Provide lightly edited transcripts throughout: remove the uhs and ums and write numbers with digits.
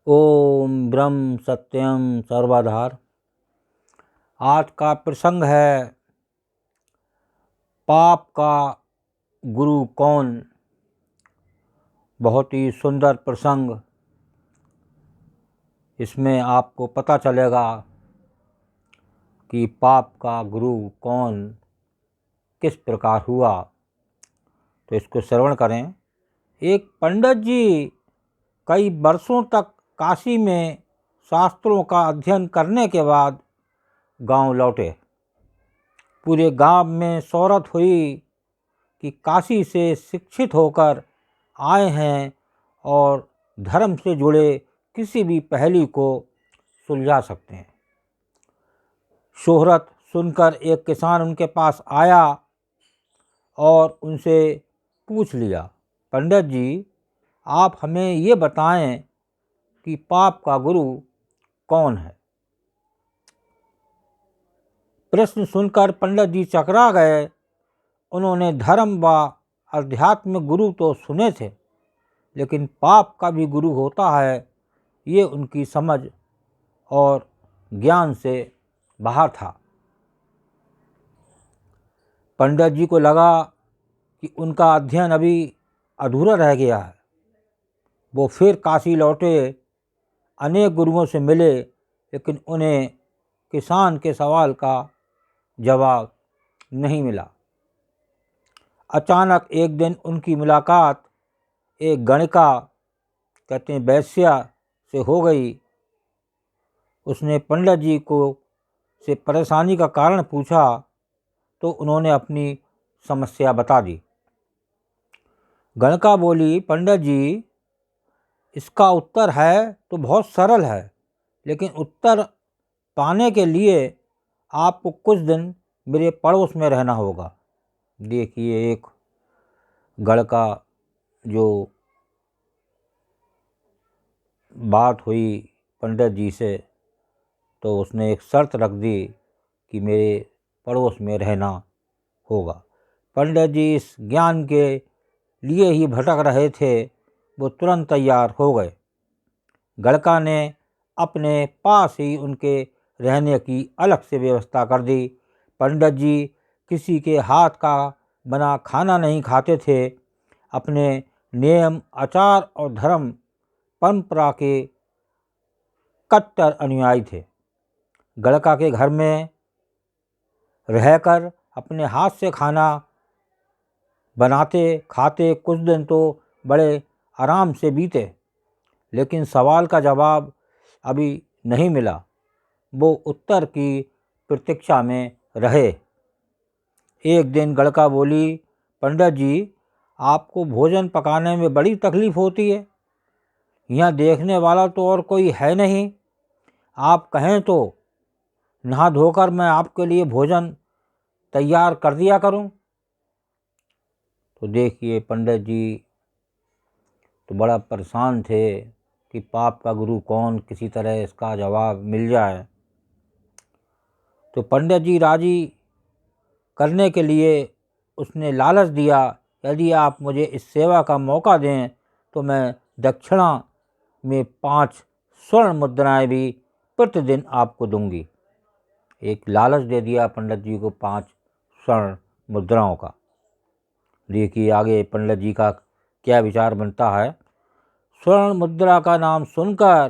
ओम ब्रह्म सत्यम सर्वाधार। आज का प्रसंग है पाप का गुरु कौन। बहुत ही सुंदर प्रसंग। इसमें आपको पता चलेगा कि पाप का गुरु कौन किस प्रकार हुआ। तो इसको श्रवण करें। एक पंडित जी कई वर्षों तक काशी में शास्त्रों का अध्ययन करने के बाद गांव लौटे। पूरे गांव में शोहरत हुई कि काशी से शिक्षित होकर आए हैं और धर्म से जुड़े किसी भी पहेली को सुलझा सकते हैं। शोहरत सुनकर एक किसान उनके पास आया और उनसे पूछ लिया, पंडित जी आप हमें ये बताएं कि पाप का गुरु कौन है। प्रश्न सुनकर पंडित जी चकरा गए। उन्होंने धर्म व अध्यात्म गुरु तो सुने थे, लेकिन पाप का भी गुरु होता है ये उनकी समझ और ज्ञान से बाहर था। पंडित जी को लगा कि उनका अध्ययन अभी अधूरा रह गया है। वो फिर काशी लौटे, अनेक गुरुओं से मिले, लेकिन उन्हें किसान के सवाल का जवाब नहीं मिला। अचानक एक दिन उनकी मुलाकात एक गणिका, कहते हैं वैश्या, से हो गई। उसने पंडित जी को से परेशानी का कारण पूछा तो उन्होंने अपनी समस्या बता दी। गणिका बोली, पंडित जी इसका उत्तर है तो बहुत सरल है, लेकिन उत्तर पाने के लिए आपको कुछ दिन मेरे पड़ोस में रहना होगा। देखिए, एक गणिका जो बात हुई पंडित जी से, तो उसने एक शर्त रख दी कि मेरे पड़ोस में रहना होगा। पंडित जी इस ज्ञान के लिए ही भटक रहे थे, वो तुरंत तैयार हो गए। गणिका ने अपने पास ही उनके रहने की अलग से व्यवस्था कर दी। पंडित जी किसी के हाथ का बना खाना नहीं खाते थे। अपने नियम, आचार और धर्म परंपरा के कट्टर अनुयायी थे। गणिका के घर में रहकर अपने हाथ से खाना बनाते खाते कुछ दिन तो बड़े आराम से बीते, लेकिन सवाल का जवाब अभी नहीं मिला। वो उत्तर की प्रतीक्षा में रहे। एक दिन गणिका बोली, पंडित जी आपको भोजन पकाने में बड़ी तकलीफ होती है। यहाँ देखने वाला तो और कोई है नहीं। आप कहें तो नहा धोकर मैं आपके लिए भोजन तैयार कर दिया करूं। तो देखिए, पंडित जी तो बड़ा परेशान थे कि पाप का गुरु कौन, किसी तरह इसका जवाब मिल जाए। तो पंडित जी राजी करने के लिए उसने लालच दिया, यदि आप मुझे इस सेवा का मौका दें तो मैं दक्षिणा में 5 स्वर्ण मुद्राएं भी प्रतिदिन आपको दूंगी। एक लालच दे दिया पंडित जी को 5 स्वर्ण मुद्राओं का। देखिए आगे पंडित जी का क्या विचार बनता है। स्वर्ण मुद्रा का नाम सुनकर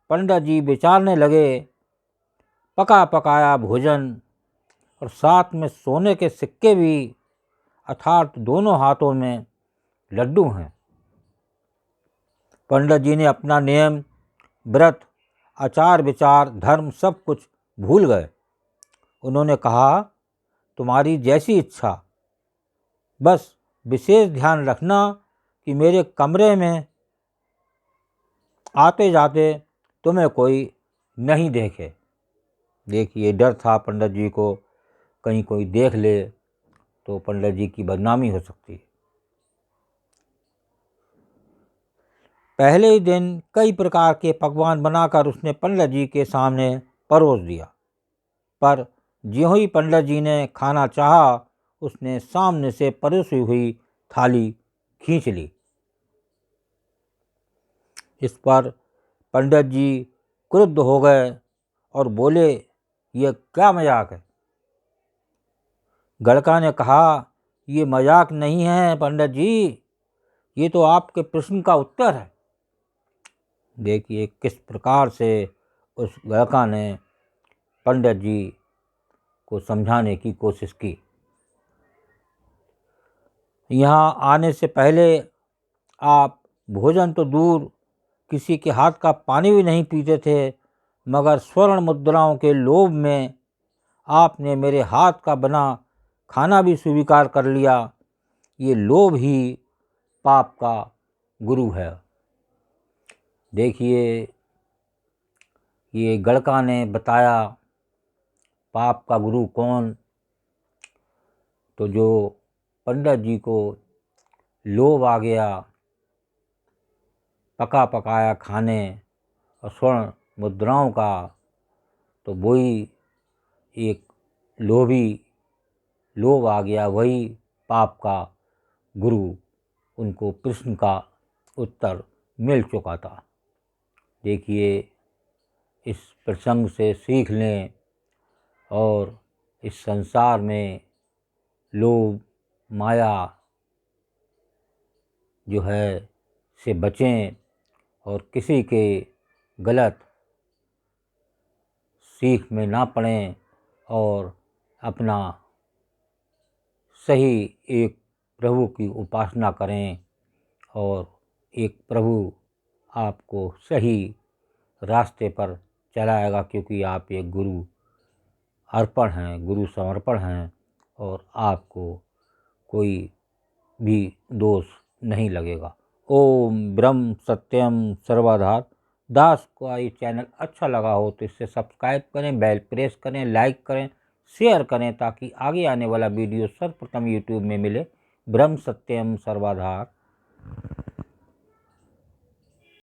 पंडित जी विचारने लगे, पका पकाया भोजन और साथ में सोने के सिक्के भी, अर्थात दोनों हाथों में लड्डू हैं। पंडित जी ने अपना नियम, व्रत, आचार विचार, धर्म सब कुछ भूल गए। उन्होंने कहा, तुम्हारी जैसी इच्छा, बस विशेष ध्यान रखना कि मेरे कमरे में आते जाते तुम्हें कोई नहीं देखे। देखिए, डर था पंडित जी को, कहीं कोई देख ले तो पंडित जी की बदनामी हो सकती है। पहले ही दिन कई प्रकार के पकवान बनाकर उसने पंडित जी के सामने परोस दिया, पर ज्यों ही पंडित जी ने खाना चाहा, उसने सामने से परोसी हुई थाली खींच ली। इस पर पंडित जी क्रुद्ध हो गए और बोले, ये क्या मजाक है। गड़का ने कहा, ये मजाक नहीं है पंडित जी, ये तो आपके प्रश्न का उत्तर है। देखिए किस प्रकार से उस गड़का ने पंडित जी को समझाने की कोशिश की। यहाँ आने से पहले आप भोजन तो दूर, किसी के हाथ का पानी भी नहीं पीते थे, मगर स्वर्ण मुद्राओं के लोभ में आपने मेरे हाथ का बना खाना भी स्वीकार कर लिया। ये लोभ ही पाप का गुरु है। देखिए ये गड़का ने बताया पाप का गुरु कौन। तो जो पंडित जी को लोभ आ गया पका पकाया खाने और स्वर्ण मुद्राओं का, तो वही एक लोभ आ गया, वही पाप का गुरु। उनको प्रश्न का उत्तर मिल चुका था। देखिए इस प्रसंग से सीख लें और इस संसार में लोभ माया जो है से बचें और किसी के गलत सीख में ना पड़ें और अपना सही एक प्रभु की उपासना करें और एक प्रभु आपको सही रास्ते पर चलाएगा, क्योंकि आप एक गुरु अर्पण हैं, गुरु समर्पण हैं और आपको कोई भी दोष नहीं लगेगा। ओम ब्रह्म सत्यम सर्वधार। दास को ये चैनल अच्छा लगा हो तो इसे सब्सक्राइब करें, बेल प्रेस करें, लाइक करें, शेयर करें, ताकि आगे आने वाला वीडियो सर्वप्रथम यूट्यूब में मिले। ब्रह्म सत्यम सर्वधार।